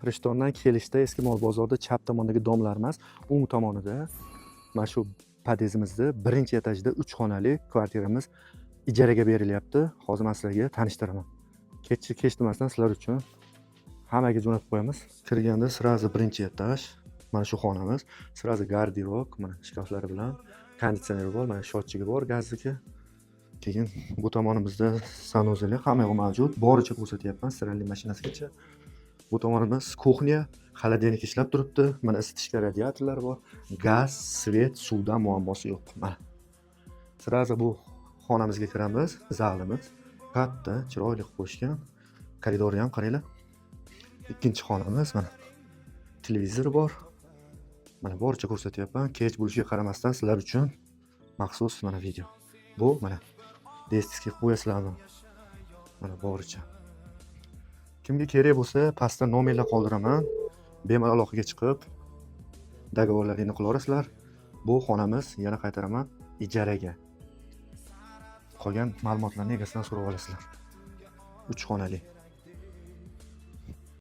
Rishtondan kelishda eski mol bozorida chap tomondagi domlar emas, o'ng tomonida mana shu podyezdimizda birinchi etajda 3 xonali kvartiramiz ijaraga berilyapti. Hozir men sizlarga tanishtiraman. Kechtirmasdan sizlar uchun hammaga jo'natib qo'yamiz. Kirganda sirazi birinchi etaj. Mana shu xonamiz, sirazi garderok, mana shkaflari bilan, konditsioner bor, mana shotchigi bor, gazniki. Keyin bu tomonimizda sanuzellar hamma yoq mavjud. Boricha ko'rsatyapman, stиральный mashinasigacha. Bu tomonimiz kuxnya, xolodilnik ishlab turibdi. Mana isitishga radiatorlar bor. Gaz, svet, suvdan muammosi yo'q. Mana. Sirazi bu xonamizga kiramiz, zalimiz. Katta, chiroyli qilib qo'yishgan. Koridorni ham qaranglar. Ikkinchi xonamiz mana. Televizor bor. Mana boricha ko'rsatyapman. Kech bo'lishiga qaramasdan sizlar uchun maxsus mana video. Bu mana diskiga qo'yasizlarmi? Mana boricha. Kimga kerak bo'lsa, pastda nomerlar qoldiraman. Bemalol aloqaga chiqib dogovorlaringni qilaverasizlar. Bu xonamiz, yana qaytaraman, ijaraga. Qolgan ma'lumotlarni egasidan so'rab olasizlar. 3 xonali.